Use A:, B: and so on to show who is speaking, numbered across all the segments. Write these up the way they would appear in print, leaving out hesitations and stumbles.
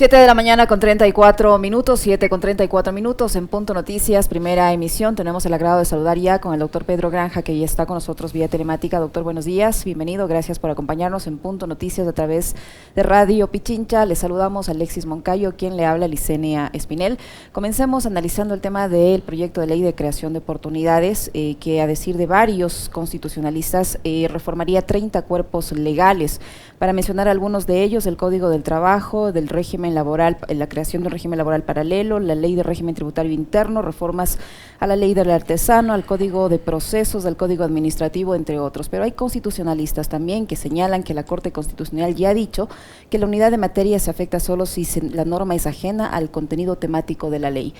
A: 7 de la mañana con 34 minutos, 7 con 34 minutos en Punto Noticias, primera emisión. Tenemos el agrado de saludar ya con el doctor Pedro Granja, que ya está con nosotros vía telemática. Doctor, buenos días, bienvenido, gracias por acompañarnos en Punto Noticias a través de Radio Pichincha. Le saludamos a Alexis Moncayo, quien le habla, Licenia Espinel. Comencemos analizando el tema del proyecto de ley de creación de oportunidades, que a decir de varios constitucionalistas reformaría 30 cuerpos legales. Para mencionar algunos de ellos, el Código del Trabajo, del régimen laboral, la creación de un régimen laboral paralelo, la ley de régimen tributario interno, reformas a la ley del artesano, al Código de Procesos, al Código Administrativo, entre otros. Pero hay constitucionalistas también que señalan que la Corte Constitucional ya ha dicho que la unidad de materia se afecta solo si la norma es ajena al contenido temático de la ley.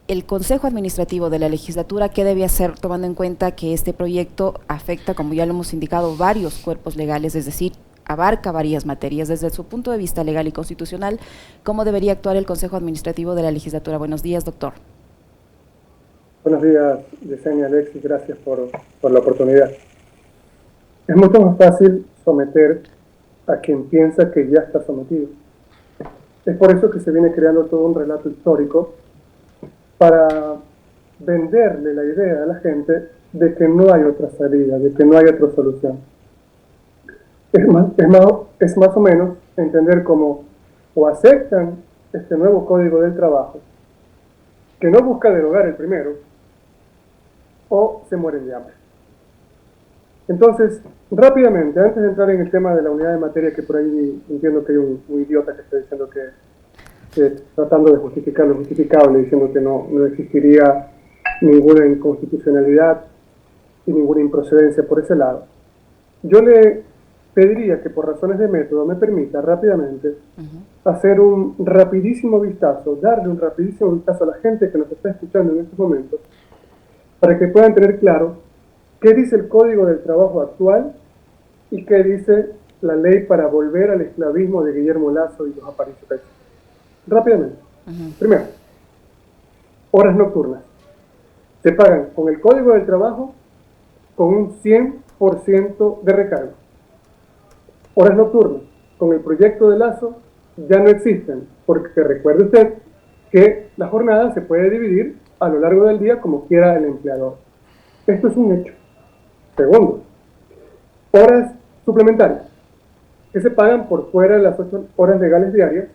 A: El Consejo Administrativo de la Legislatura, ¿qué debe hacer tomando en cuenta que este proyecto afecta, como ya lo hemos indicado, varios cuerpos legales, es decir, abarca varias materias? Desde su punto de vista legal y constitucional, ¿cómo debería actuar el Consejo Administrativo de la Legislatura? Buenos días, doctor.
B: Buenos días, Yesenia, Alexis, gracias por la oportunidad. Es mucho más fácil someter a quien piensa que ya está sometido. Es por eso que se viene creando todo un relato histórico para venderle la idea a la gente de que no hay otra salida, de que no hay otra solución. Es más o menos entender cómo o aceptan este nuevo Código del Trabajo, que no busca derogar el primero, o se mueren de hambre. Entonces, rápidamente, antes de entrar en el tema de la unidad de materia, que por ahí entiendo que hay un idiota que está diciendo que tratando de justificar lo justificable, diciendo que no existiría ninguna inconstitucionalidad y ninguna improcedencia por ese lado. Yo le pediría que por razones de método me permita rápidamente hacer un rapidísimo vistazo, darle un rapidísimo vistazo a la gente que nos está escuchando en estos momentos, para que puedan tener claro qué dice el Código del Trabajo actual y qué dice la ley para volver al esclavismo de Guillermo Lasso y los Aparicio Pérez. Rápidamente. Primero, horas nocturnas. Se pagan con el Código del Trabajo con un 100% de recargo. Horas nocturnas, con el proyecto de Lasso, ya no existen, porque recuerde usted que la jornada se puede dividir a lo largo del día como quiera el empleador. Esto es un hecho. Segundo, horas suplementarias, que se pagan por fuera de las 8 horas legales diarias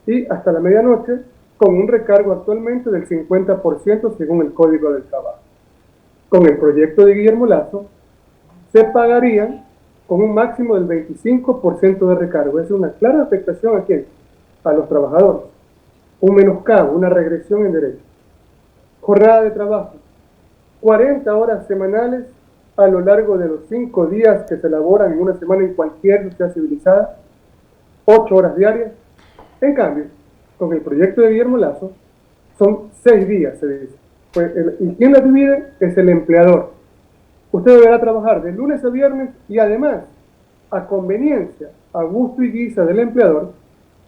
B: y hasta la medianoche, con un recargo actualmente del 50% según el Código del Trabajo. Con el proyecto de Guillermo Lasso, se pagarían con un máximo del 25% de recargo. Es una clara afectación a quién, a los trabajadores. Un menoscabo, una regresión en derechos. Jornada de trabajo, 40 horas semanales a lo largo de los 5 días que se elaboran en una semana en cualquier sociedad civilizada, 8 horas diarias. En cambio, con el proyecto de Guillermo Lasso, son 6 días, se dice. Y quien la divide es el empleador. Usted deberá trabajar de lunes a viernes y además, a conveniencia, a gusto y guisa del empleador,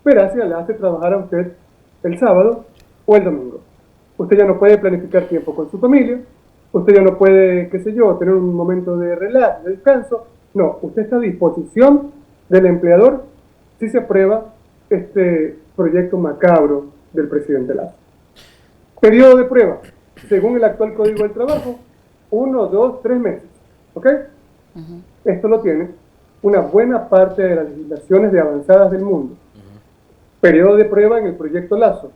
B: Peracia le hace trabajar a usted el sábado o el domingo. Usted ya no puede planificar tiempo con su familia, usted ya no puede, qué sé yo, tener un momento de relax, de descanso. No, usted está a disposición del empleador si se aprueba este proyecto macabro del presidente Lasso. Periodo de prueba, según el actual Código del Trabajo, 1, 2, 3 meses. ¿Ok? Esto lo tiene una buena parte de las legislaciones de avanzadas del mundo. Periodo de prueba en el proyecto Lasso,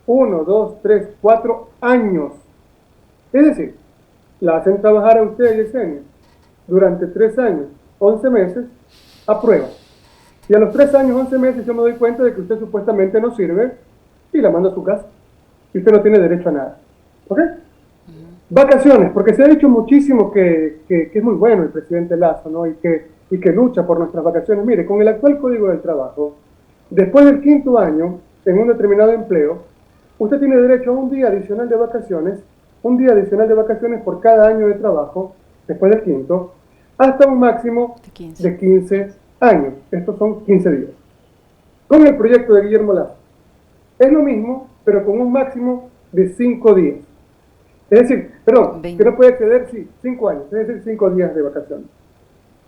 B: 1, 2, 3, 4 años. Es decir, la hacen trabajar a usted, Yesenia, durante 3 años, 11 meses, a prueba. Y a los 3 años, 11 meses, yo me doy cuenta de que usted supuestamente no sirve y la mando a su casa. Y usted no tiene derecho a nada. ¿Ok? Vacaciones, porque se ha dicho muchísimo que es muy bueno el presidente Lasso, ¿no? Y que lucha por nuestras vacaciones. Mire, con el actual Código del Trabajo, después del 5º año, en un determinado empleo, usted tiene derecho a un día adicional de vacaciones por cada año de trabajo, después del 5º, hasta un máximo de 15 años. Estos son 15 días. Con el proyecto de Guillermo Lasso, es lo mismo, pero con un máximo de 5 días. Es decir, perdón, 20. Que no puede exceder, 5 años, es decir, 5 días de vacaciones.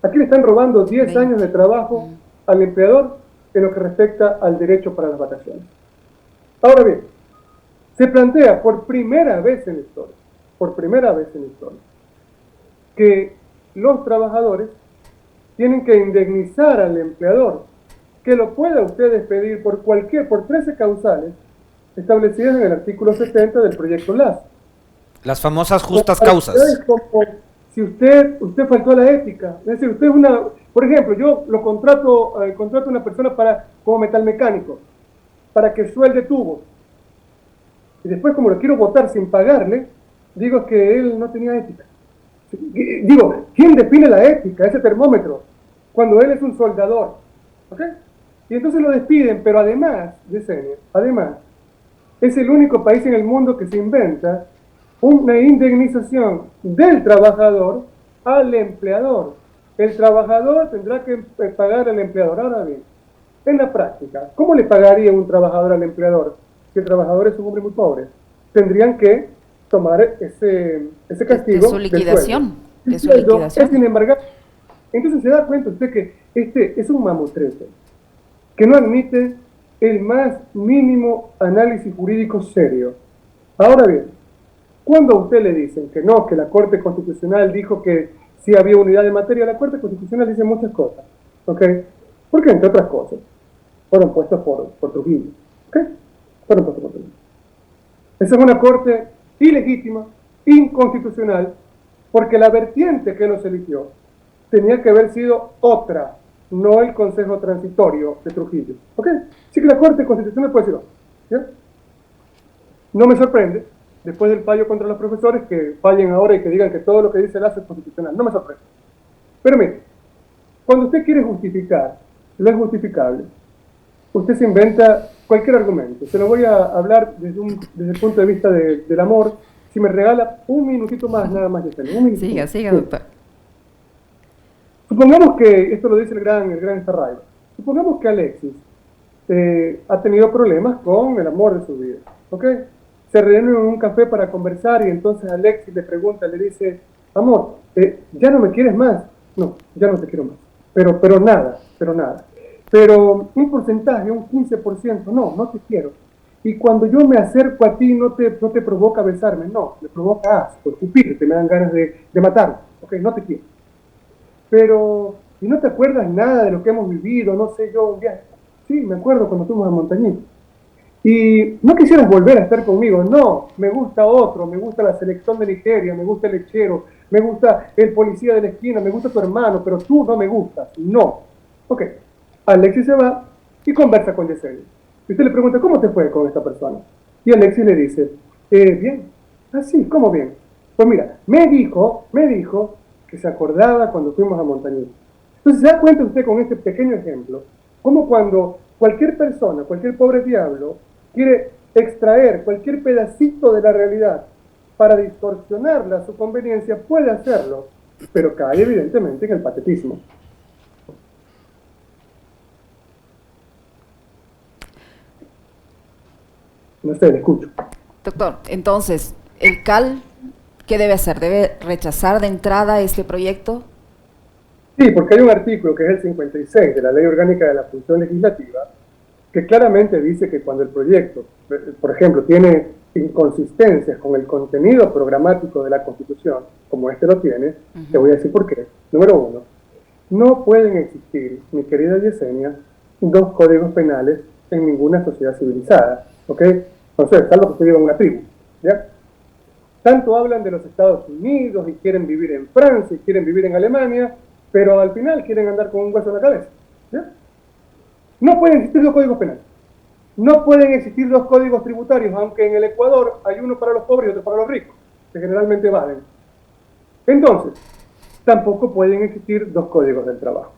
B: Aquí le están robando 10 20 años de trabajo al empleador en lo que respecta al derecho para las vacaciones. Ahora bien, se plantea por primera vez en la historia, que los trabajadores tienen que indemnizar al empleador, que lo pueda usted despedir por 13 causales establecidas en el artículo 70 del proyecto LAS.
C: Las famosas justas causas.
B: Como si usted faltó a la ética, es decir, usted es por ejemplo, yo lo contrato a una persona como metalmecánico, para que suelde tubos, y después como lo quiero votar sin pagarle, digo que él no tenía ética. Digo, ¿quién define la ética? Ese termómetro, cuando él es un soldador, ¿ok? Y entonces lo despiden, pero además, es el único país en el mundo que se inventa una indemnización del trabajador al empleador. El trabajador tendrá que pagar al empleador. Ahora bien, en la práctica, ¿cómo le pagaría un trabajador al empleador si el trabajador es un hombre muy pobre? Tendrían que tomar ese castigo
A: de su liquidación.
B: Es sin embargo, entonces se da cuenta usted que este es un mamotrete que no admite el más mínimo análisis jurídico serio. Ahora bien, cuando a usted le dicen que no, que la Corte Constitucional dijo que sí había unidad de materia, la Corte Constitucional dice muchas cosas, ¿ok? Porque entre otras cosas fueron puestos por Trujillo, ¿ok? Fueron puestos por Trujillo. Esa es una Corte ilegítima, inconstitucional, porque la vertiente que nos eligió tenía que haber sido otra, no el Consejo Transitorio de Trujillo, ¿ok? Así que la Corte Constitucional puede decir, ¿ya? No me sorprende, después del fallo contra los profesores, que fallen ahora y que digan que todo lo que dice el ACE es constitucional. No me sorprende. Pero mire, cuando usted quiere justificar lo injustificable, usted se inventa cualquier argumento. Se lo voy a hablar desde el punto de vista del amor. Si me regala un minutito más, nada más, Yesenia.
A: Siga, doctor.
B: Supongamos que, esto lo dice el gran Sarraiva, supongamos que Alexis ha tenido problemas con el amor de su vida, ¿ok? Se reúnen en un café para conversar y entonces Alexis le pregunta, le dice, amor, ¿ya no me quieres más? No, ya no te quiero más. Pero nada. Pero un porcentaje, un 15%, no te quiero. Y cuando yo me acerco a ti, no te provoca besarme, no, me provoca asco, escupirte, me dan ganas de matarme, ¿ok? No te quiero. Pero, ¿y no te acuerdas nada de lo que hemos vivido? No sé, yo un viaje. Sí, me acuerdo cuando fuimos a Montañita. Y no quisieras volver a estar conmigo. No, me gusta otro, me gusta la selección de Nigeria, me gusta el lechero, me gusta el policía de la esquina, me gusta tu hermano, pero tú no me gustas. No. Ok, Alexis se va y conversa con Yesenia. Y usted le pregunta, ¿cómo te fue con esta persona? Y Alexis le dice, bien. Ah, sí, ¿cómo bien? Pues mira, me dijo que se acordaba cuando fuimos a Montañita. Entonces se da cuenta usted con este pequeño ejemplo, como cuando cualquier persona, cualquier pobre diablo, quiere extraer cualquier pedacito de la realidad para distorsionarla a su conveniencia, puede hacerlo, pero cae evidentemente en el patetismo. No sé, le escucho.
A: Doctor, entonces, ¿el CAL qué debe hacer? ¿Debe rechazar de entrada este proyecto?
B: Sí, porque hay un artículo que es el 56 de la Ley Orgánica de la Función Legislativa que claramente dice que cuando el proyecto, por ejemplo, tiene inconsistencias con el contenido programático de la Constitución, como este lo tiene, te voy a decir por qué. Número uno, no pueden existir, mi querida Yesenia, dos códigos penales en ninguna sociedad civilizada, ¿ok? Entonces, salvo que usted viva en una tribu, ¿ya? Tanto hablan de los Estados Unidos y quieren vivir en Francia y quieren vivir en Alemania, pero al final quieren andar con un hueso en la cabeza, ¿ya? No pueden existir dos códigos penales. No pueden existir dos códigos tributarios, aunque en el Ecuador hay uno para los pobres y otro para los ricos, que generalmente evaden. Entonces, tampoco pueden existir dos códigos del trabajo.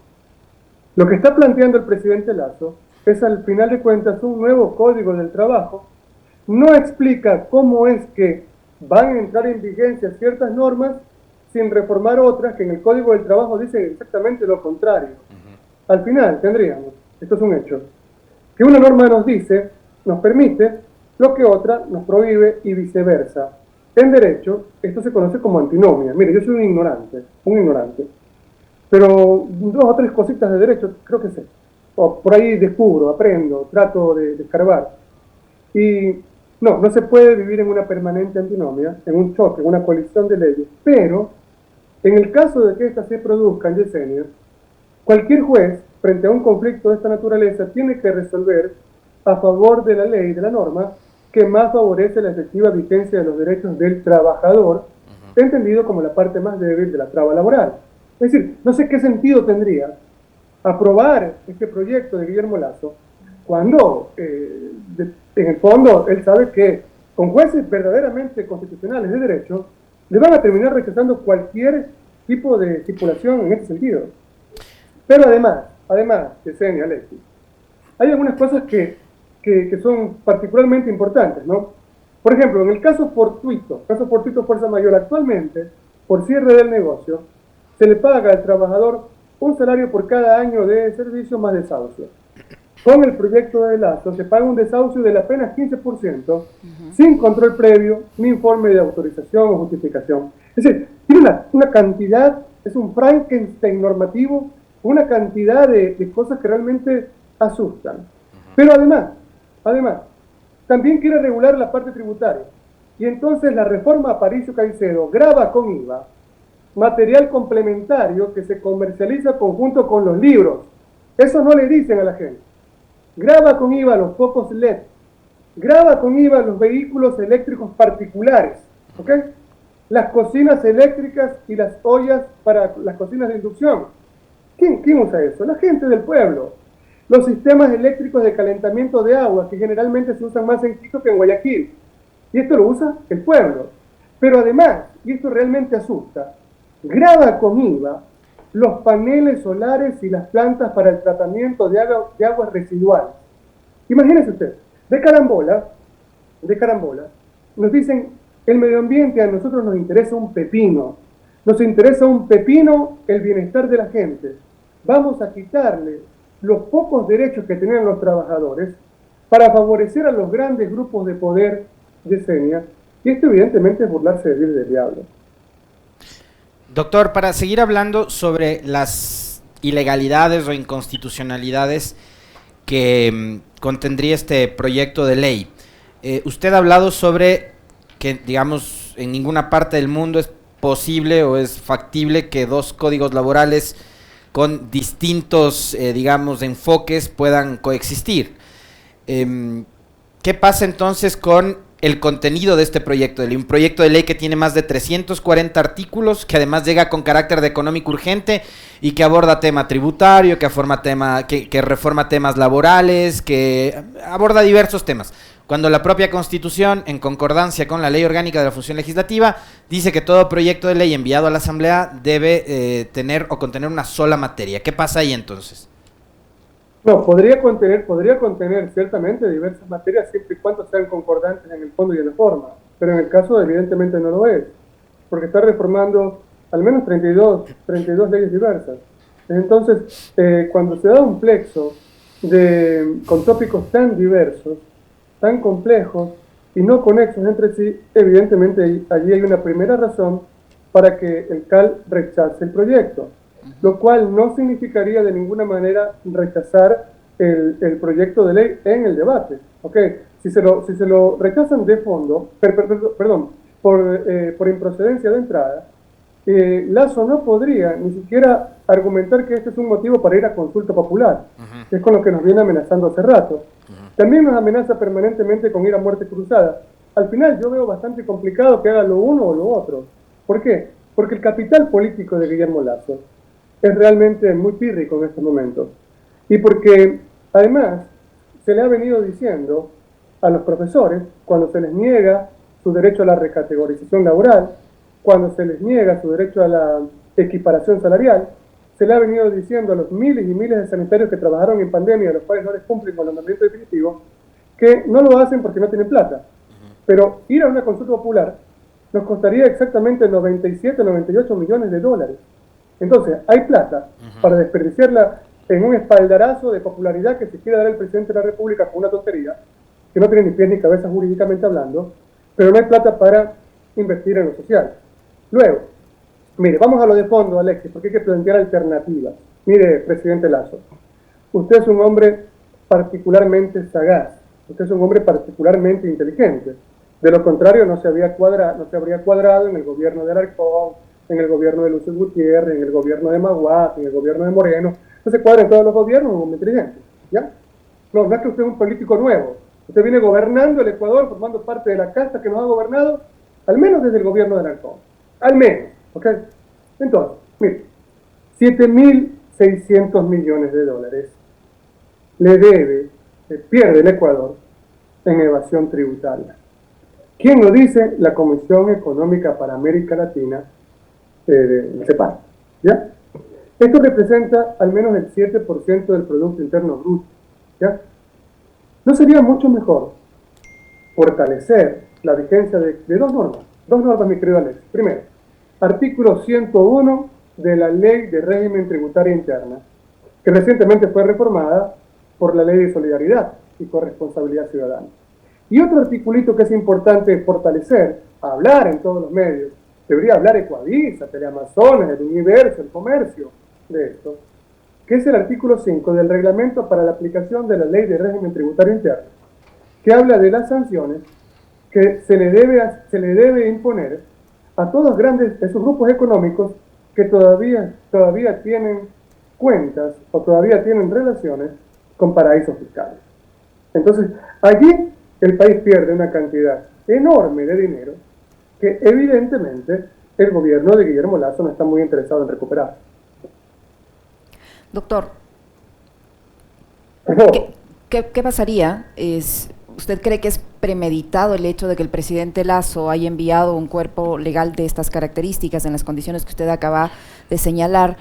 B: Lo que está planteando el presidente Lasso es, al final de cuentas, un nuevo código del trabajo. No explica cómo es que van a entrar en vigencia ciertas normas sin reformar otras que en el Código del Trabajo dicen exactamente lo contrario. Al final tendríamos, esto es un hecho, que una norma nos dice, nos permite, lo que otra nos prohíbe y viceversa. En derecho, esto se conoce como antinomia. Mire, yo soy un ignorante, pero dos o tres cositas de derecho creo que sé. o por ahí descubro, aprendo, trato de escarbar. Y no se puede vivir en una permanente antinomia, en un choque, en una colisión de leyes, pero en el caso de que éstas se produzcan, Yesenia, cualquier juez, frente a un conflicto de esta naturaleza, tiene que resolver a favor de la ley, de la norma, que más favorece la efectiva vigencia de los derechos del trabajador, entendido como la parte más débil de la traba laboral. Es decir, no sé qué sentido tendría aprobar este proyecto de Guillermo Lasso cuando, en el fondo, él sabe que con jueces verdaderamente constitucionales de derecho, le van a terminar rechazando cualquier tipo de estipulación en este sentido. Pero además, Yesenia, Alexis, hay algunas cosas que son particularmente importantes, ¿no? Por ejemplo, en el caso fortuito fuerza mayor, actualmente, por cierre del negocio, se le paga al trabajador un salario por cada año de servicio más desahucio. Con el proyecto de Lasso se paga un desahucio del apenas 15%, sin control previo, ni informe de autorización o justificación. Es decir, tiene una cantidad, es un Frankenstein normativo, una cantidad de cosas que realmente asustan. Pero además, también quiere regular la parte tributaria. Y entonces la reforma Aparicio Caicedo grava con IVA material complementario que se comercializa conjunto con los libros. Eso no le dicen a la gente. Grava con IVA los focos LED, grava con IVA los vehículos eléctricos particulares, ¿ok? Las cocinas eléctricas y las ollas para las cocinas de inducción. ¿Quién usa eso? La gente del pueblo. Los sistemas eléctricos de calentamiento de agua, que generalmente se usan más en Quito que en Guayaquil. Y esto lo usa el pueblo. Pero además, y esto realmente asusta, grava con IVA los paneles solares y las plantas para el tratamiento de aguas residuales. Imagínense usted, de carambola, nos dicen, el medio ambiente a nosotros nos interesa un pepino. Nos interesa un pepino el bienestar de la gente. Vamos a quitarle los pocos derechos que tenían los trabajadores para favorecer a los grandes grupos de poder de Yesenia, y esto evidentemente es burlarse del diablo.
C: Doctor, para seguir hablando sobre las ilegalidades o inconstitucionalidades que contendría este proyecto de ley, usted ha hablado sobre que, digamos, en ninguna parte del mundo es posible o es factible que dos códigos laborales con distintos, digamos, enfoques puedan coexistir. ¿Qué pasa entonces con el contenido de este proyecto de ley? Un proyecto de ley que tiene más de 340 artículos, que además llega con carácter de económico urgente y que aborda tema tributario, que reforma temas laborales, que aborda diversos temas. Cuando la propia Constitución, en concordancia con la Ley Orgánica de la Función Legislativa, dice que todo proyecto de ley enviado a la Asamblea debe tener o contener una sola materia. ¿Qué pasa ahí entonces?
B: No, podría contener ciertamente diversas materias siempre y cuando sean concordantes en el fondo y en la forma, pero en el caso evidentemente no lo es, porque está reformando al menos 32 leyes diversas. Entonces, cuando se da un plexo con tópicos tan diversos, tan complejos y no conexos entre sí, evidentemente allí hay una primera razón para que el CAL rechace el proyecto, lo cual no significaría de ninguna manera rechazar el proyecto de ley en el debate. ¿Okay? Si se lo rechazan de fondo, por improcedencia de entrada, Lasso no podría ni siquiera argumentar que este es un motivo para ir a consulta popular, que es con lo que nos viene amenazando hace rato. También nos amenaza permanentemente con ir a muerte cruzada. Al final yo veo bastante complicado que haga lo uno o lo otro. ¿Por qué? Porque el capital político de Guillermo Lasso es realmente muy pírrico en estos momentos. Y porque, además, se le ha venido diciendo a los profesores, cuando se les niega su derecho a la recategorización laboral, cuando se les niega su derecho a la equiparación salarial, se le ha venido diciendo a los miles y miles de sanitarios que trabajaron en pandemia, a los cuales no les cumplen con el nombramiento definitivo, que no lo hacen porque no tienen plata. Pero ir a una consulta popular nos costaría exactamente 97, 98 millones de dólares. Entonces, hay plata para desperdiciarla en un espaldarazo de popularidad que se quiere dar el presidente de la República con una tontería, que no tiene ni pies ni cabeza jurídicamente hablando, pero no hay plata para invertir en lo social. Luego, mire, vamos a lo de fondo, Alexis, porque hay que plantear alternativas. Mire, presidente Lasso, usted es un hombre particularmente sagaz, usted es un hombre particularmente inteligente. De lo contrario, no se habría cuadrado en el gobierno de Alarcón, en el gobierno de Lucio Gutiérrez, en el gobierno de Maguat, en el gobierno de Moreno. No se cuadra en todos los gobiernos un hombre inteligente, ¿ya? No, no es que usted es un político nuevo. Usted viene gobernando el Ecuador, formando parte de la casta que nos ha gobernado, al menos desde el gobierno de Alarcón. Al menos, ¿ok? Entonces, mire, 7.600 millones de dólares pierde el Ecuador en evasión tributaria. ¿Quién lo dice? La Comisión Económica para América Latina, CEPAL, ¿ya? Esto representa al menos el 7% del Producto Interno Bruto, ¿ya? ¿No sería mucho mejor fortalecer la vigencia de dos normas, mi querido Alex? Primero, artículo 101 de la Ley de Régimen Tributario Interna, que recientemente fue reformada por la Ley de Solidaridad y Corresponsabilidad Ciudadana. Y otro articulito que es importante fortalecer, hablar en todos los medios, debería hablar Ecuavisa, Teleamazonas, El Universo, El Comercio, de esto, que es el artículo 5 del Reglamento para la aplicación de la Ley de Régimen Tributario Interno, que habla de las sanciones que se le debe imponer a todos esos grupos económicos que todavía tienen cuentas o todavía tienen relaciones con paraísos fiscales. Entonces, allí el país pierde una cantidad enorme de dinero que evidentemente el gobierno de Guillermo Lasso no está muy interesado en recuperar.
A: Doctor, ¿qué pasaría? ¿Usted cree que es premeditado el hecho de que el presidente Lasso haya enviado un cuerpo legal de estas características en las condiciones que usted acaba de señalar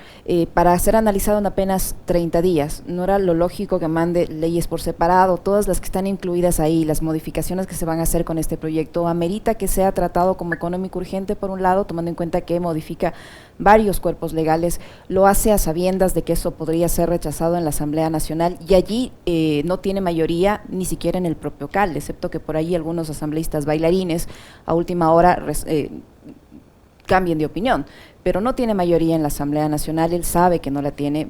A: para ser analizado en apenas 30 días? ¿No era lo lógico que mande leyes por separado, todas las que están incluidas ahí, las modificaciones que se van a hacer con este proyecto? ¿Amerita que sea tratado como económico urgente por un lado, tomando en cuenta que modifica varios cuerpos legales? Lo hace a sabiendas de que eso podría ser rechazado en la Asamblea Nacional y allí no tiene mayoría ni siquiera en el propio CAL, excepto que por ahí algunos asambleístas bailarines a última hora cambien de opinión, pero no tiene mayoría en la Asamblea Nacional, él sabe que no la tiene.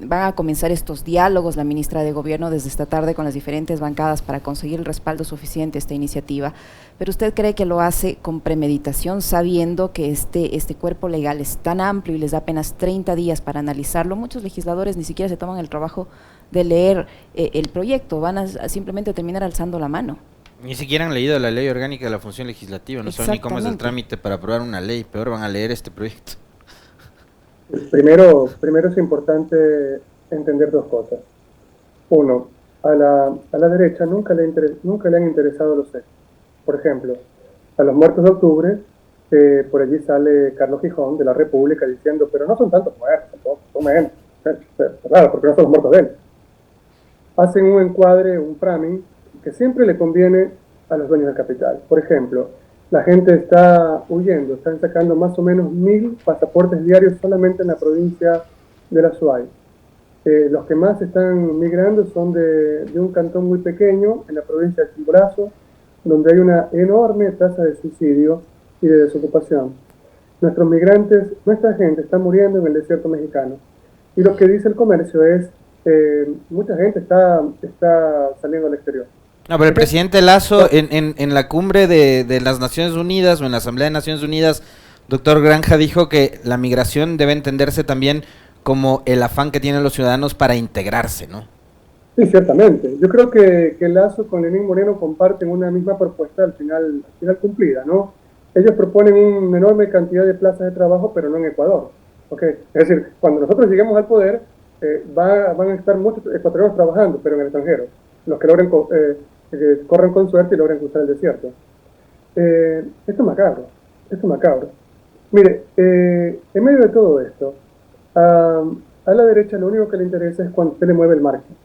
A: Van a comenzar estos diálogos, la ministra de Gobierno desde esta tarde con las diferentes bancadas para conseguir el respaldo suficiente a esta iniciativa, pero ¿usted cree que lo hace con premeditación, sabiendo que este cuerpo legal es tan amplio y les da apenas 30 días para analizarlo? Muchos legisladores ni siquiera se toman el trabajo de leer el proyecto, van a simplemente terminar alzando la mano.
C: Ni siquiera han leído la ley orgánica de la función legislativa, no saben ni cómo es el trámite para aprobar una ley, peor van a leer este proyecto.
B: Primero es importante entender dos cosas. Uno, a la derecha nunca le han interesado los hechos. Por ejemplo, a los muertos de octubre, por allí sale Carlos Gijón de la República diciendo, pero no son tantos muertos, tampoco, son menos. Claro, porque no son los muertos de él. Hacen un encuadre, un framing, que siempre le conviene a los dueños del capital. Por ejemplo, la gente está huyendo, están sacando más o menos 1.000 pasaportes diarios solamente en la provincia de la Suay. Los que más están migrando son de un cantón muy pequeño, en la provincia de Chimborazo, donde hay una enorme tasa de suicidio y de desocupación. Nuestra gente está muriendo en el desierto mexicano. Y lo que dice el comercio es, mucha gente está saliendo al exterior.
C: No, pero el presidente Lasso en la cumbre de las Naciones Unidas o en la Asamblea de Naciones Unidas, doctor Granja, dijo que la migración debe entenderse también como el afán que tienen los ciudadanos para integrarse, ¿no?
B: Sí, ciertamente. Yo creo que Lasso con Lenín Moreno comparten una misma propuesta al final cumplida, ¿no? Ellos proponen una enorme cantidad de plazas de trabajo, pero no en Ecuador. ¿Okay? Es decir, cuando nosotros lleguemos al poder, van a estar muchos ecuatorianos trabajando, pero en el extranjero. Los que logren que corren con suerte y logren cruzar el desierto. Esto es macabro. Mire, en medio de todo esto, a la derecha lo único que le interesa es cuando se le mueve el margen,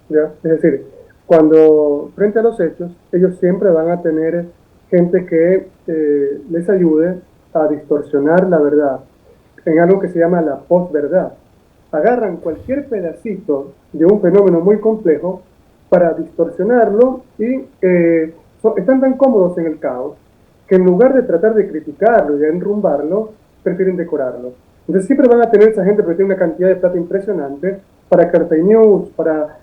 B: ¿ya? Es decir, cuando frente a los hechos, ellos siempre van a tener gente que les ayude a distorsionar la verdad en algo que se llama la posverdad. Agarran cualquier pedacito de un fenómeno muy complejo para distorsionarlo y están tan cómodos en el caos que en lugar de tratar de criticarlo y de enrumbarlo, prefieren decorarlo. Entonces siempre van a tener esa gente que tiene una cantidad de plata impresionante para crear fake news, para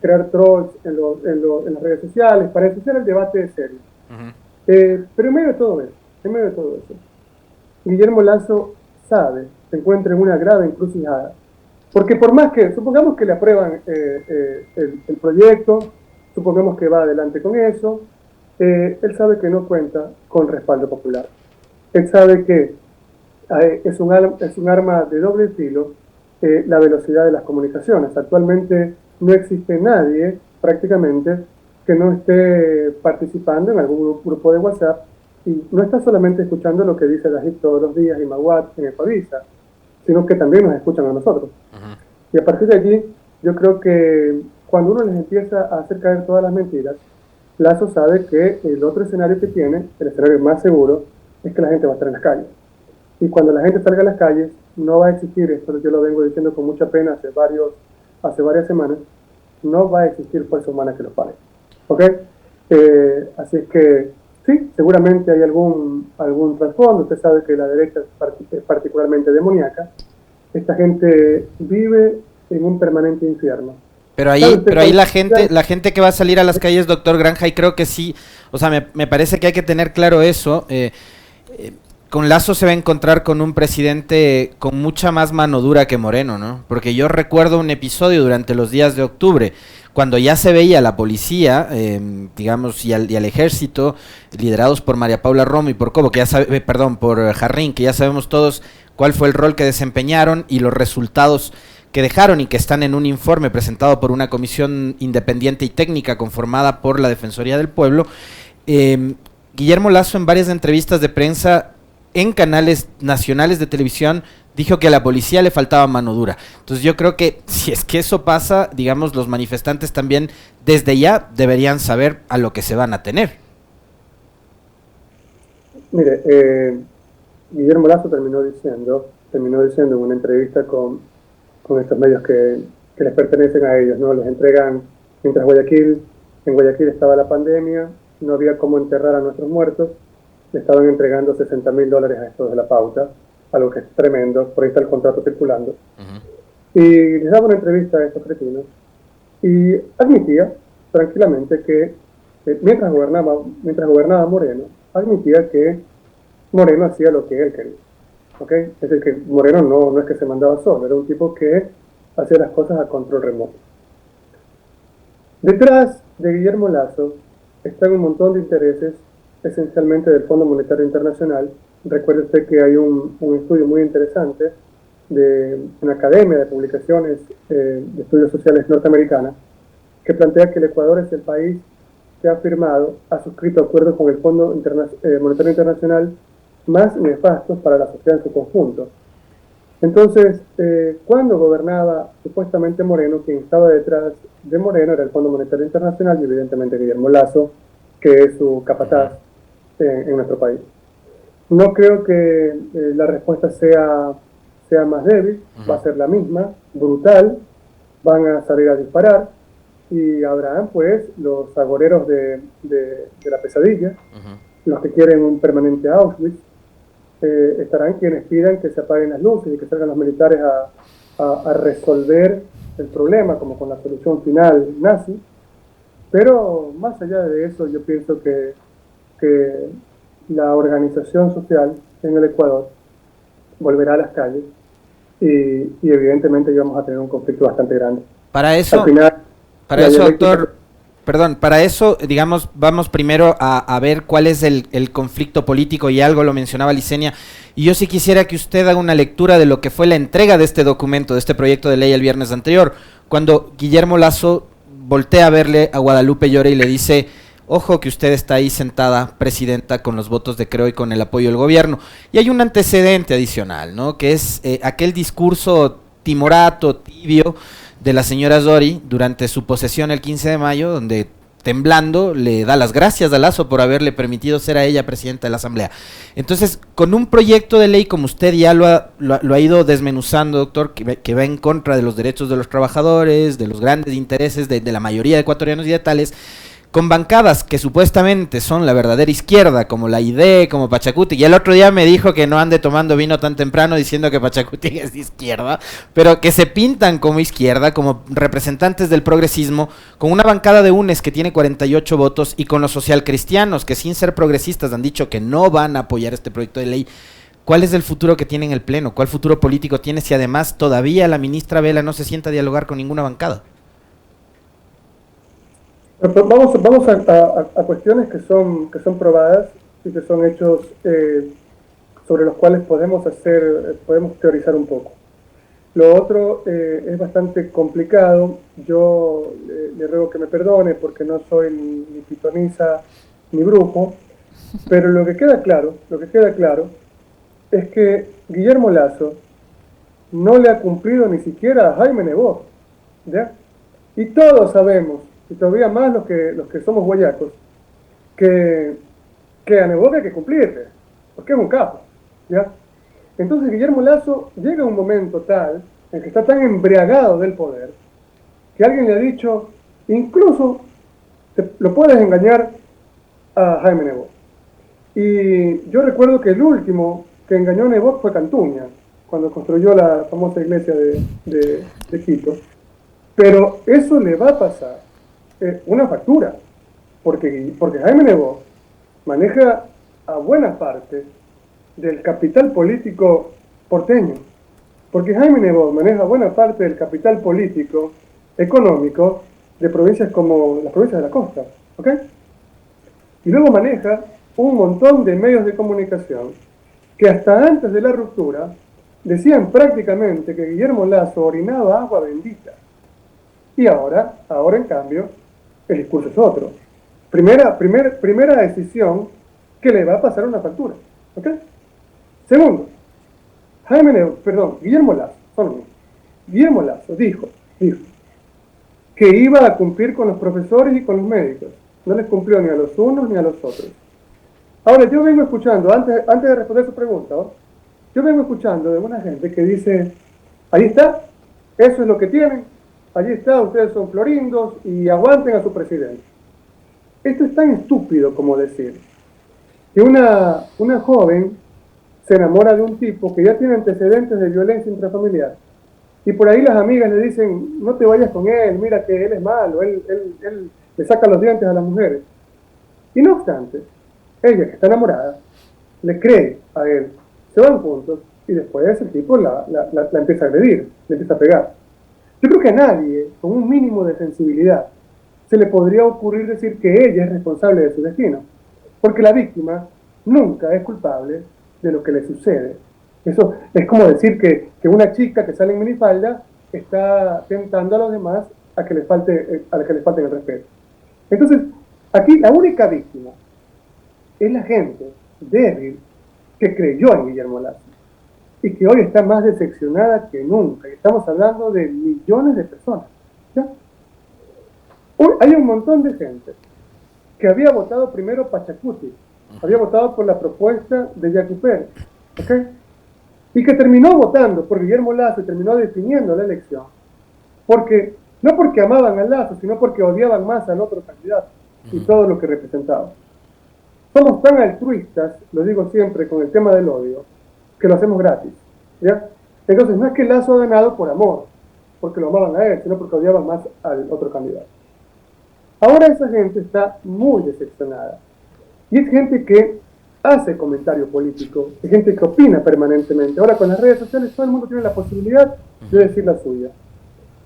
B: crear trolls en las redes sociales, para ensuciar el debate serio. Pero en medio de todo eso, Guillermo Lasso se encuentra en una grave encrucijada. Porque por más que, supongamos que le aprueban el proyecto, supongamos que va adelante con eso, él sabe que no cuenta con respaldo popular. Él sabe que es un arma de doble filo la velocidad de las comunicaciones. Actualmente no existe nadie, prácticamente, que no esté participando en algún grupo de WhatsApp y no está solamente escuchando lo que dice Dajib todos los días y Mawad en Ecuavisa, sino que también nos escuchan a nosotros. Y a partir de allí, yo creo que cuando uno les empieza a hacer caer todas las mentiras, Lasso sabe que el otro escenario que tiene, el escenario más seguro, es que la gente va a estar en las calles. Y cuando la gente salga a las calles, no va a existir, esto yo lo vengo diciendo con mucha pena hace varias semanas, no va a existir fuerza humana que los pare. ¿Ok? Así es que sí, seguramente hay algún trasfondo. Usted sabe que la derecha es particularmente demoníaca. Esta gente vive en un permanente infierno.
C: Pero ahí la gente que va a salir a las calles, doctor Granja, y creo que sí, o sea, me parece que hay que tener claro eso. Con Lasso se va a encontrar con un presidente con mucha más mano dura que Moreno, ¿no? Porque yo recuerdo un episodio durante los días de octubre, cuando ya se veía a la policía, digamos, y al ejército, liderados por María Paula Romo y por Cobo, por Jarrín, que ya sabemos todos cuál fue el rol que desempeñaron y los resultados que dejaron y que están en un informe presentado por una comisión independiente y técnica conformada por la Defensoría del Pueblo. Guillermo Lasso, en varias entrevistas de prensa en canales nacionales de televisión, dijo que a la policía le faltaba mano dura. Entonces yo creo que si es que eso pasa, digamos, los manifestantes también desde ya deberían saber a lo que se van a tener.
B: Mire, Guillermo Lasso terminó diciendo en una entrevista con estos medios que les pertenecen a ellos, ¿no? Les entregan, mientras en Guayaquil estaba la pandemia, no había cómo enterrar a nuestros muertos, le estaban entregando $60,000 a estos de la pauta, algo que es tremendo, por ahí está el contrato circulando. Y les daba una entrevista a estos cretinos y admitía tranquilamente que mientras gobernaba Moreno, admitía que Moreno hacía lo que él quería. ¿Okay? Es decir, que Moreno no es que se mandaba solo, era un tipo que hacía las cosas a control remoto. Detrás de Guillermo Lasso están un montón de intereses, esencialmente del Fondo Monetario Internacional. Recuerde usted que hay un estudio muy interesante de una academia de publicaciones de estudios sociales norteamericana que plantea que el Ecuador es el país que ha suscrito acuerdos con el Fondo Monetario Internacional más nefastos para la sociedad en su conjunto. Entonces, cuando gobernaba supuestamente Moreno, quien estaba detrás de Moreno era el Fondo Monetario Internacional y evidentemente Guillermo Lasso, que es su capataz en nuestro país. No creo que la respuesta sea más débil, va a ser la misma, brutal, van a salir a disparar y habrán pues los agoreros de la pesadilla, los que quieren un permanente Auschwitz. Estarán quienes pidan que se apaguen las luces y que salgan los militares a resolver el problema, como con la solución final nazi. Pero más allá de eso, yo pienso que la organización social en el Ecuador volverá a las calles y evidentemente íbamos a tener un conflicto bastante grande.
C: Para eso, doctor, para eso, digamos, vamos primero a ver cuál es el conflicto político, y algo lo mencionaba Licenia, y yo sí quisiera que usted haga una lectura de lo que fue la entrega de este documento, de este proyecto de ley el viernes anterior, cuando Guillermo Lasso voltea a verle a Guadalupe Llore y le dice: ojo que usted está ahí sentada, presidenta, con los votos de Creo y con el apoyo del gobierno. Y hay un antecedente adicional, ¿no? Que es aquel discurso timorato, tibio, de la señora Zori durante su posesión el 15 de mayo, donde temblando le da las gracias a Lasso por haberle permitido ser a ella presidenta de la Asamblea. Entonces, con un proyecto de ley como usted ya lo ha ido desmenuzando, doctor, que va en contra de los derechos de los trabajadores, de los grandes intereses de la mayoría de ecuatorianos y de tales, con bancadas que supuestamente son la verdadera izquierda, como la ID, como Pachacuti, y el otro día me dijo que no ande tomando vino tan temprano diciendo que Pachacuti es de izquierda, pero que se pintan como izquierda, como representantes del progresismo, con una bancada de UNES que tiene 48 votos y con los socialcristianos que sin ser progresistas han dicho que no van a apoyar este proyecto de ley. ¿Cuál es el futuro que tiene en el Pleno? ¿Cuál futuro político tiene si además todavía la ministra Vela no se sienta a dialogar con ninguna bancada?
B: Vamos a cuestiones que son probadas y que son hechos sobre los cuales podemos teorizar un poco. Lo otro es bastante complicado. Yo le ruego que me perdone porque no soy ni pitoniza ni brujo, pero lo que queda claro es que Guillermo Lasso no le ha cumplido ni siquiera a Jaime Nebot, ¿ya? Y todos sabemos, y todavía más los que somos guayacos, que a Nebot hay que cumplirle, porque es un capo, ¿ya? Entonces Guillermo Lasso llega a un momento tal en que está tan embriagado del poder que alguien le ha dicho, incluso lo puedes engañar a Jaime Nebot. Y yo recuerdo que el último que engañó a Nebot fue Cantuña, cuando construyó la famosa iglesia de Quito. Pero eso le va a pasar una factura, porque Jaime Nebot maneja a buena parte del capital político porteño, porque Jaime Nebot maneja buena parte del capital político económico de provincias como las provincias de la costa, ¿ok? Y luego maneja un montón de medios de comunicación que hasta antes de la ruptura decían prácticamente que Guillermo Lasso orinaba agua bendita. Y ahora en cambio, el discurso es otro. Primera decisión que le va a pasar una factura, ¿ok? Segundo, Guillermo Lasso dijo que iba a cumplir con los profesores y con los médicos. No les cumplió ni a los unos ni a los otros. Ahora, yo vengo escuchando, antes de responder su pregunta, ¿no? Yo vengo escuchando de una gente que dice, ahí está, eso es lo que tienen, allí está, ustedes son florindos y aguanten a su presidente. Esto es tan estúpido como decir que una joven se enamora de un tipo que ya tiene antecedentes de violencia intrafamiliar y por ahí las amigas le dicen, no te vayas con él, mira que él es malo, él le saca los dientes a las mujeres. Y no obstante, ella que está enamorada, le cree a él, se van juntos y después el tipo la empieza a agredir, le empieza a pegar. Yo creo que a nadie, con un mínimo de sensibilidad, se le podría ocurrir decir que ella es responsable de su destino, porque la víctima nunca es culpable de lo que le sucede. Eso es como decir que una chica que sale en minifalda está tentando a los demás a que les falten el respeto. Entonces, aquí la única víctima es la gente débil que creyó en Guillermo Lasso y que hoy está más decepcionada que nunca. Y estamos hablando de millones de personas, ¿ya? Hoy hay un montón de gente que había votado primero Pachacuti, había votado por la propuesta de Jackie Pérez, ¿ok? Y que terminó votando por Guillermo Lasso y terminó definiendo la elección, no porque amaban a Lasso, sino porque odiaban más al otro candidato y todo lo que representaba. Somos tan altruistas, lo digo siempre con el tema del odio, que lo hacemos gratis, ¿ya? Entonces no es que Lasso ha ganado por amor, porque lo amaban a él, sino porque odiaban más al otro candidato. Ahora esa gente está muy decepcionada. Y es gente que hace comentario político, es gente que opina permanentemente. Ahora con las redes sociales todo el mundo tiene la posibilidad de decir la suya.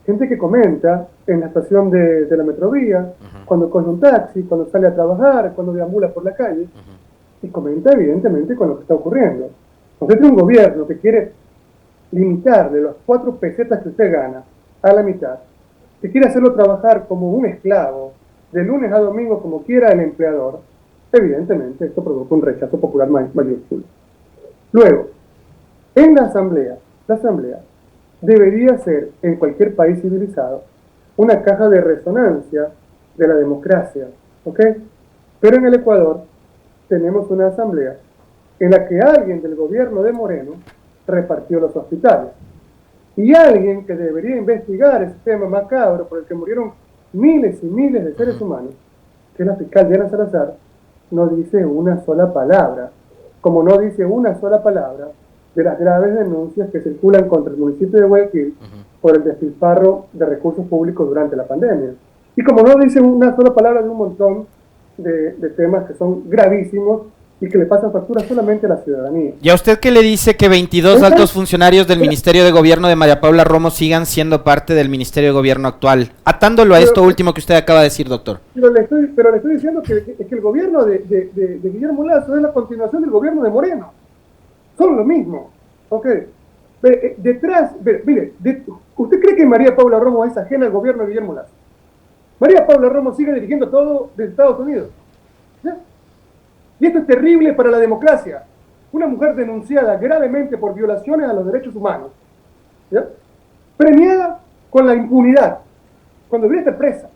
B: Gente que comenta en la estación de la Metrovía, cuando coge un taxi, cuando sale a trabajar, cuando deambula por la calle, y comenta evidentemente con lo que está ocurriendo. Usted tiene un gobierno que quiere limitarle las 4 pesetas que usted gana a la mitad, que quiere hacerlo trabajar como un esclavo, de lunes a domingo como quiera el empleador. Evidentemente esto provoca un rechazo popular mayúsculo. Luego, en la asamblea debería ser, en cualquier país civilizado, una caja de resonancia de la democracia, ¿ok? Pero en el Ecuador tenemos una asamblea en la que alguien del gobierno de Moreno repartió los hospitales. Y alguien que debería investigar ese tema macabro por el que murieron miles y miles de seres humanos, que es la fiscal Diana Salazar, no dice una sola palabra, como no dice una sola palabra de las graves denuncias que circulan contra el municipio de Guayaquil por el despilfarro de recursos públicos durante la pandemia. Y como no dice una sola palabra de un montón de temas que son gravísimos y que le pasan factura solamente a la ciudadanía.
C: ¿Y a usted qué le dice que 22 altos funcionarios del Ministerio de Gobierno de María Paula Romo sigan siendo parte del Ministerio de Gobierno actual? Atándolo a esto último que usted acaba de decir, doctor.
B: Pero le estoy diciendo que el gobierno de Guillermo Lasso es la continuación del gobierno de Moreno. Son lo mismo. ¿Ok? ¿Usted cree que María Paula Romo es ajena al gobierno de Guillermo Lasso? María Paula Romo sigue dirigiendo todo desde Estados Unidos. ¿Ya? Y esto es terrible para la democracia. Una mujer denunciada gravemente por violaciones a los derechos humanos, ¿ya?, premiada con la impunidad, cuando debería estar presa,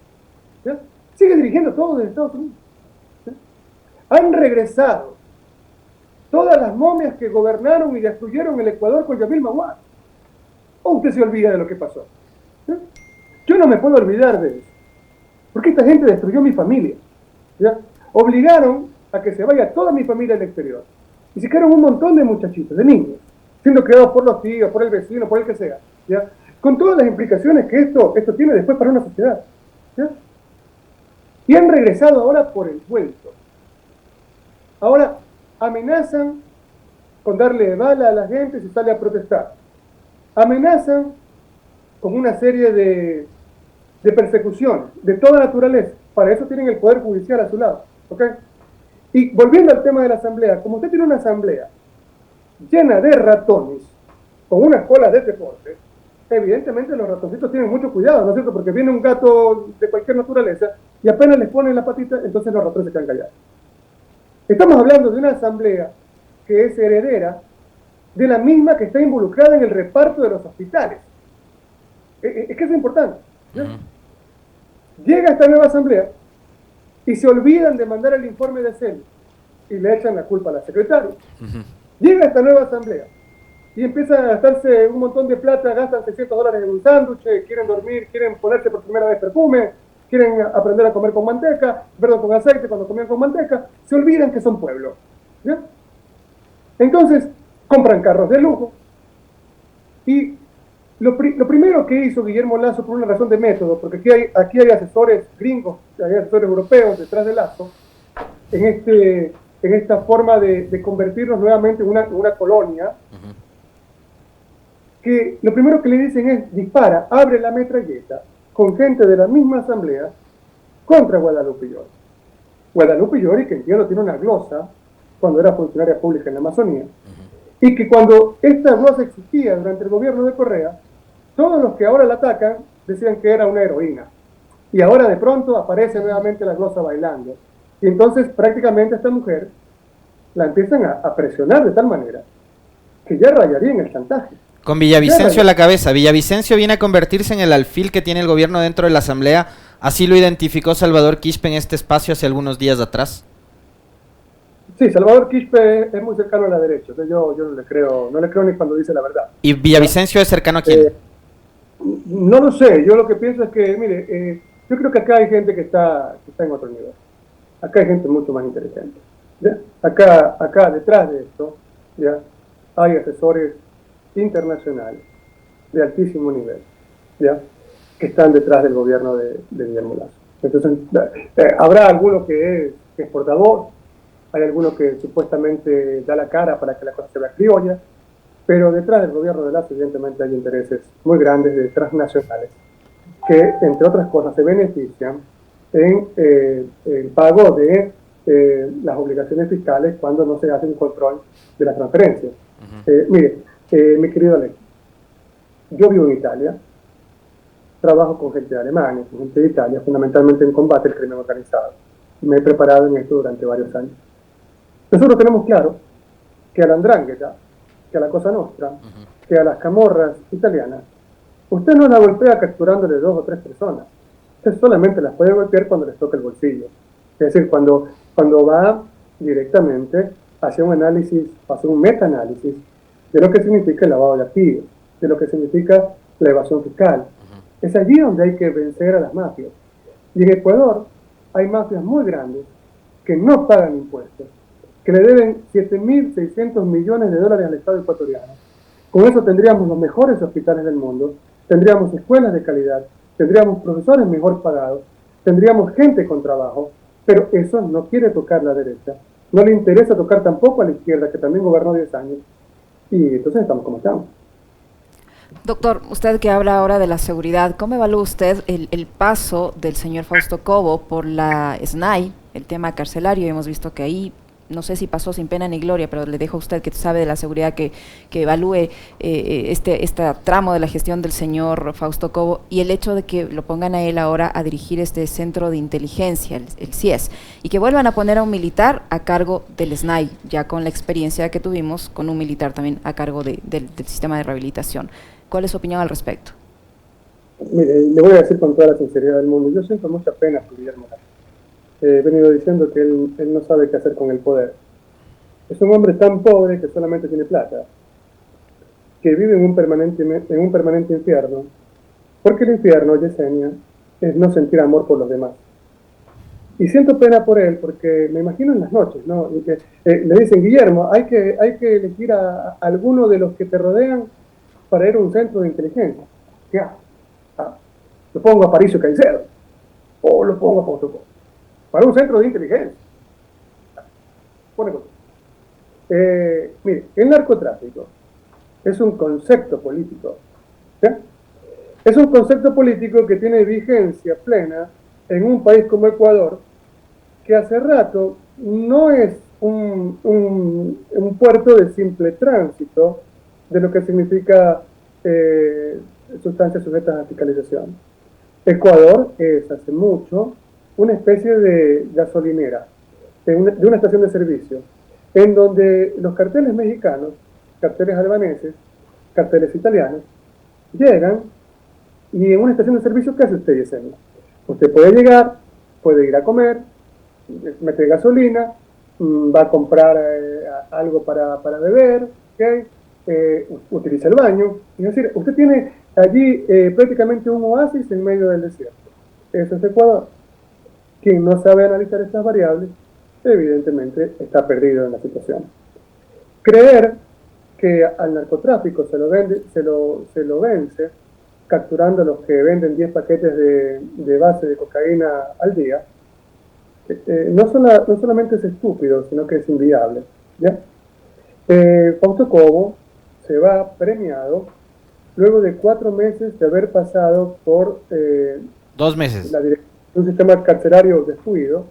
B: ¿ya?, sigue dirigiendo todo desde Estados Unidos. ¿Ya? Han regresado todas las momias que gobernaron y destruyeron el Ecuador con Yamil Maguad. ¿O usted se olvida de lo que pasó? ¿Ya? Yo no me puedo olvidar de eso, porque esta gente destruyó mi familia. ¿Ya? Obligaron a que se vaya toda mi familia al exterior. Y se quedaron un montón de muchachitos, de niños, siendo criados por los tíos, por el vecino, por el que sea, ¿ya?, con todas las implicaciones que esto tiene después para una sociedad, ¿ya? Y han regresado ahora por el vuelto. Ahora amenazan con darle bala a la gente si sale a protestar. Amenazan con una serie de persecuciones de toda naturaleza. Para eso tienen el Poder Judicial a su lado, ¿ok? Y volviendo al tema de la asamblea, como usted tiene una asamblea llena de ratones, con unas colas de deporte, evidentemente los ratoncitos tienen mucho cuidado, ¿no es cierto? Porque viene un gato de cualquier naturaleza y apenas les ponen la patita, entonces los ratones se quedan callados. Estamos hablando de una asamblea que es heredera de la misma que está involucrada en el reparto de los hospitales. Es que es importante, ¿no? Llega esta nueva asamblea y se olvidan de mandar el informe de CEL y le echan la culpa a la secretaria. Llega esta nueva asamblea y empiezan a gastarse un montón de plata, gastan $600 en un sándwich, quieren dormir, quieren ponerse por primera vez perfume, quieren aprender a comer con manteca, perdón, con aceite cuando comían con manteca, se olvidan que son pueblo, ¿ya? Entonces compran carros de lujo y lo primero que hizo Guillermo Lasso, por una razón de método, porque aquí hay asesores gringos, hay asesores europeos detrás de Lasso, en esta forma de convertirnos nuevamente en una colonia, que lo primero que le dicen es: dispara, abre la metralleta con gente de la misma asamblea contra Guadalupe Llori. Guadalupe Llori, que entiendo tiene una glosa cuando era funcionaria pública en la Amazonía, y que cuando esta glosa existía durante el gobierno de Correa, todos los que ahora la atacan decían que era una heroína. Y ahora de pronto aparece nuevamente la glosa bailando. Y entonces prácticamente a esta mujer la empiezan a presionar de tal manera que ya rayaría en el chantaje.
C: Con Villavicencio a la cabeza. Villavicencio viene a convertirse en el alfil que tiene el gobierno dentro de la asamblea. Así lo identificó Salvador Quispe en este espacio hace algunos días atrás. Sí,
B: Salvador Quispe es muy cercano a la derecha. O sea, yo no le creo ni cuando dice la verdad.
C: ¿Y Villavicencio es cercano a quién?
B: No lo sé. Yo lo que pienso es que, mire, yo creo que acá hay gente que está en otro nivel. Acá hay gente mucho más inteligente, ¿ya? Acá detrás de esto, ¿ya?, hay asesores internacionales de altísimo nivel, ¿ya?, que están detrás del gobierno de Guillermo Lasso. Entonces, habrá alguno que es portavoz, hay alguno que supuestamente da la cara para que la cosa se vea criolla, pero detrás del gobierno de Lasso evidentemente hay intereses muy grandes de transnacionales que, entre otras cosas, se benefician en el pago de las obligaciones fiscales cuando no se hace un control de las transferencias. Mire, mi querido Alex, yo vivo en Italia, trabajo con gente de Alemania, con gente de Italia, fundamentalmente en combate al crimen organizado. Me he preparado en esto durante varios años. Nosotros tenemos claro que a la 'ndrangheta, que a la Cosa Nostra, que a las camorras italianas, usted no la golpea capturándole 2 o 3 personas. Usted solamente las puede golpear cuando les toca el bolsillo. Es decir, cuando va directamente hacia un análisis, hacia un metaanálisis de lo que significa el lavado de activos, de lo que significa la evasión fiscal. Es allí donde hay que vencer a las mafias. Y en Ecuador hay mafias muy grandes que no pagan impuestos, que le deben 7.600 millones de dólares al Estado ecuatoriano. Con eso tendríamos los mejores hospitales del mundo, tendríamos escuelas de calidad, tendríamos profesores mejor pagados, tendríamos gente con trabajo, pero eso no quiere tocar la derecha. No le interesa tocar tampoco a la izquierda, que también gobernó 10 años, y entonces estamos como estamos.
A: Doctor, usted que habla ahora de la seguridad, ¿cómo evalúa usted el paso del señor Fausto Cobo por la SNAI, el tema carcelario? Hemos visto que ahí, no sé si pasó sin pena ni gloria, pero le dejo a usted que sabe de la seguridad que evalúe este tramo de la gestión del señor Fausto Cobo y el hecho de que lo pongan a él ahora a dirigir este centro de inteligencia, el CIES, y que vuelvan a poner a un militar a cargo del SNAI, ya con la experiencia que tuvimos con un militar también a cargo del sistema de rehabilitación. ¿Cuál es su opinión al respecto?
B: Mire, le voy a decir con toda la sinceridad del mundo, yo siento mucha pena por Guillermo Lazo. He venido diciendo que él no sabe qué hacer con el poder. Es un hombre tan pobre que solamente tiene plata, que vive en un permanente infierno, porque el infierno, Yesenia, es no sentir amor por los demás. Y siento pena por él, porque me imagino en las noches, ¿no? Y que, le dicen, Guillermo, hay que elegir a alguno de los que te rodean para ir a un centro de inteligencia. ¿Qué hago? Lo pongo a Paricio Caicedo, o lo pongo a Fausto Cobo, para un centro de inteligencia. Mire, el narcotráfico es un concepto político. ¿Sí? Es un concepto político que tiene vigencia plena en un país como Ecuador, que hace rato no es un puerto de simple tránsito de lo que significa sustancias sujetas a fiscalización. Ecuador es hace mucho una especie de gasolinera, de una estación de servicio, en donde los carteles mexicanos, carteles albaneses, carteles italianos, llegan y en una estación de servicio, ¿qué hace usted, Yesenia? Usted puede llegar, puede ir a comer, meter gasolina, va a comprar algo para beber, ¿okay? Utiliza el baño, es decir, usted tiene allí prácticamente un oasis en medio del desierto. Eso es Ecuador. Quien no sabe analizar estas variables, evidentemente está perdido en la situación. Creer que al narcotráfico se lo vence capturando a los que venden 10 paquetes de base de cocaína al día, no solamente es estúpido, sino que es inviable. ¿Ya? Fausto Cobo se va premiado luego de 4 meses de haber pasado por
C: 2 meses.
B: la dirección de un sistema carcelario descuido,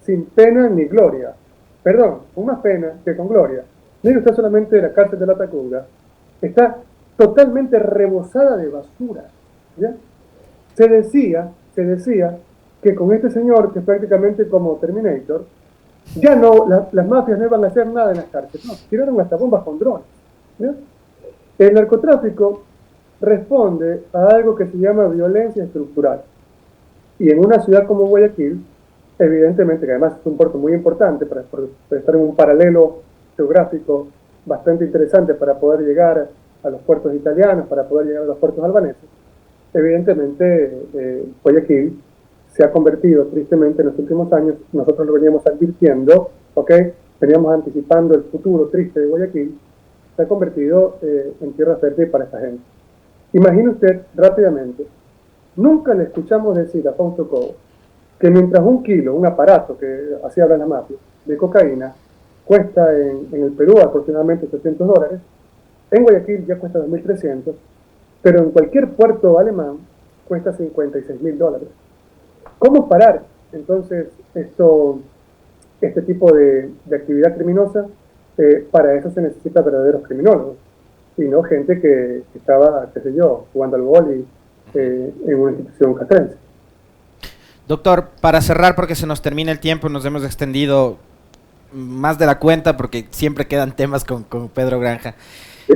B: sin pena ni gloria. Perdón, con más pena que con gloria. Mire usted solamente la cárcel de la Tacunga, está totalmente rebosada de basura. ¿Ya? Se decía que con este señor, que es prácticamente como Terminator, ya no, las mafias no iban a hacer nada en las cárceles. No, tiraron hasta bombas con drones. ¿Ya? El narcotráfico responde a algo que se llama violencia estructural. Y en una ciudad como Guayaquil, evidentemente, que además es un puerto muy importante para estar en un paralelo geográfico bastante interesante para poder llegar a los puertos italianos, para poder llegar a los puertos albaneses, evidentemente Guayaquil se ha convertido tristemente en los últimos años, nosotros lo veníamos advirtiendo, ¿okay? Veníamos anticipando el futuro triste de Guayaquil, se ha convertido en tierra fértil para esta gente. Imagine usted rápidamente, nunca le escuchamos decir a Fausto Cobo que mientras un kilo, un aparato, que así habla la mafia, de cocaína, cuesta en el Perú aproximadamente $800, en Guayaquil ya cuesta 2.300, pero en cualquier puerto alemán cuesta $56.000. ¿Cómo parar entonces este tipo de actividad criminosa? Para eso se necesita verdaderos criminólogos, y no gente que estaba, qué sé yo, jugando al vóley en una institución castrense.
C: Doctor, para cerrar, porque se nos termina el tiempo, nos hemos extendido más de la cuenta porque siempre quedan temas con Pedro Granja.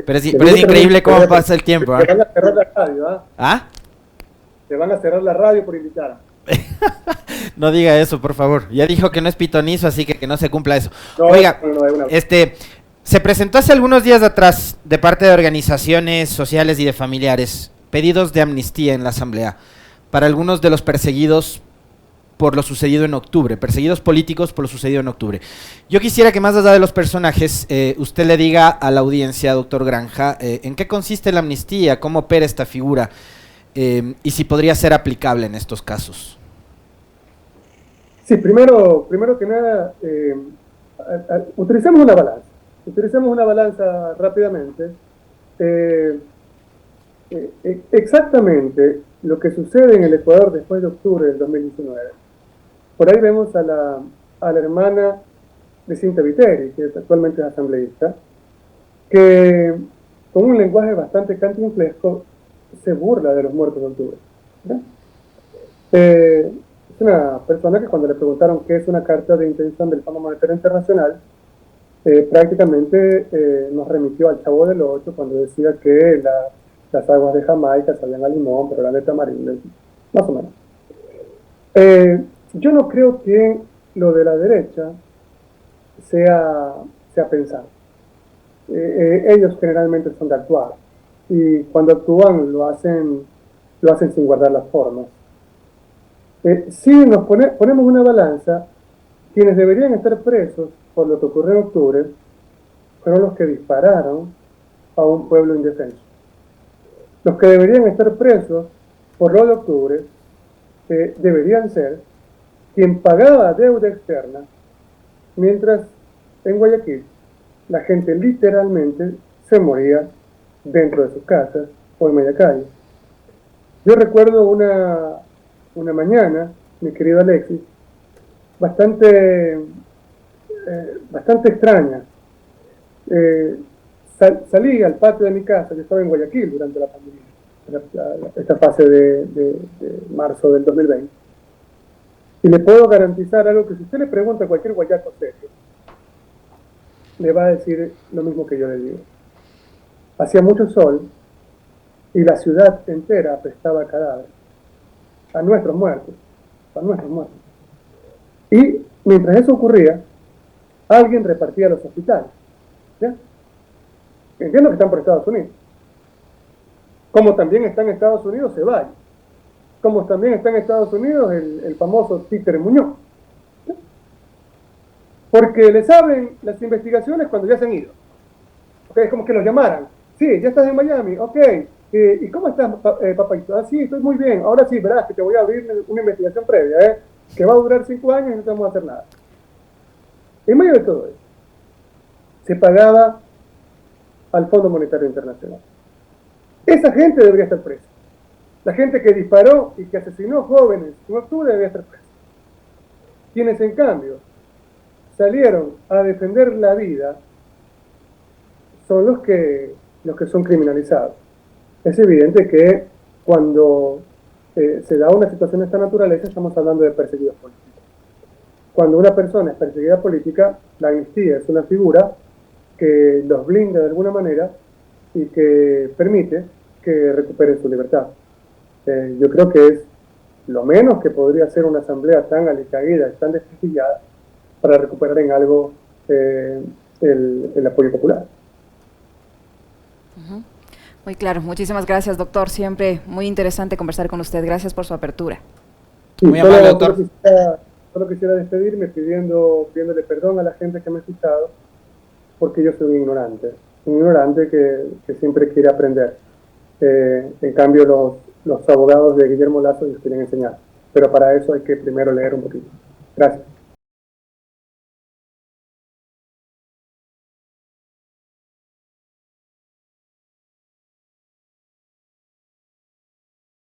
C: Pero es increíble cómo pasa el tiempo.
B: Te van a cerrar la radio, ¿ah?
C: ¿Ah?
B: Te van a cerrar la radio por invitar.
C: No diga eso, por favor. Ya dijo que no es pitonizo, así que no se cumpla eso.
B: No,
C: Oiga,
B: no,
C: se presentó hace algunos días atrás de parte de organizaciones sociales y de familiares pedidos de amnistía en la Asamblea para algunos de los perseguidos por lo sucedido en octubre, perseguidos políticos por lo sucedido en octubre. Yo quisiera que más allá de los personajes, usted le diga a la audiencia, doctor Granja, en qué consiste la amnistía, cómo opera esta figura y si podría ser aplicable en estos casos.
B: Sí, primero que nada, utilicemos una balanza rápidamente. Exactamente lo que sucede en el Ecuador después de octubre del 2019. Por ahí vemos a la hermana de Cinta Viteri, que actualmente es asambleísta, que con un lenguaje bastante cantinflesco se burla de los muertos de octubre. Es una persona que cuando le preguntaron qué es una carta de intención del Fondo Monetario Internacional, prácticamente nos remitió al Chavo del Ocho cuando decía que las aguas de Jamaica sabían a limón, pero eran de tamarindo, más o menos. Yo no creo que lo de la derecha sea pensar. Ellos generalmente son de actuar, y cuando actúan lo hacen sin guardar las formas. Si nos ponemos una balanza, quienes deberían estar presos por lo que ocurrió en octubre fueron los que dispararon a un pueblo indefenso. Los que deberían estar presos por lo de octubre deberían ser quien pagaba deuda externa, mientras en Guayaquil la gente literalmente se moría dentro de sus casas o en media calle. Yo recuerdo una mañana, mi querido Alexis, bastante extraña. Salí al patio de mi casa, yo estaba en Guayaquil durante la pandemia, esta fase de marzo del 2020. Y le puedo garantizar algo que si usted le pregunta a cualquier guayaco serio, le va a decir lo mismo que yo le digo. Hacía mucho sol y la ciudad entera apestaba a cadáveres, a nuestros muertos. Y mientras eso ocurría, alguien repartía los hospitales. ¿Ya? Entiendo que están por Estados Unidos. Como también está en Estados Unidos Ceballos. Como también está en Estados Unidos el famoso Títere Muñoz. ¿Ya? Porque les abren las investigaciones cuando ya se han ido. ¿Okay? Es como que los llamaran. Sí, ya estás en Miami. Ok. ¿Y cómo estás, papaito? Ah, sí, estoy muy bien. Ahora sí, verás que te voy a abrir una investigación previa, que va a durar 5 años y no te vamos a hacer nada. En medio de todo eso, se pagaba al Fondo Monetario Internacional. Esa gente debería estar presa. La gente que disparó y que asesinó jóvenes en octubre debería estar presa. Quienes, en cambio, salieron a defender la vida son los que son criminalizados. Es evidente que cuando se da una situación de esta naturaleza, estamos hablando de perseguidos políticos. Cuando una persona es perseguida política, la amnistía es una figura que los blinda de alguna manera y que permite que recuperen su libertad. Yo creo que es lo menos que podría hacer una asamblea tan alicaída, tan desprestigiada, para recuperar en algo el apoyo popular.
A: Uh-huh. Muy claro, muchísimas gracias, doctor. Siempre muy interesante conversar con usted. Gracias por su apertura.
B: Sí,
C: muy amable, doctor.
B: Solo quisiera despedirme pidiéndole perdón a la gente que me ha escuchado, porque yo soy un ignorante que siempre quiere aprender. En cambio, los abogados de Guillermo Lazo ellos quieren enseñar, pero para eso hay que primero leer un poquito. Gracias.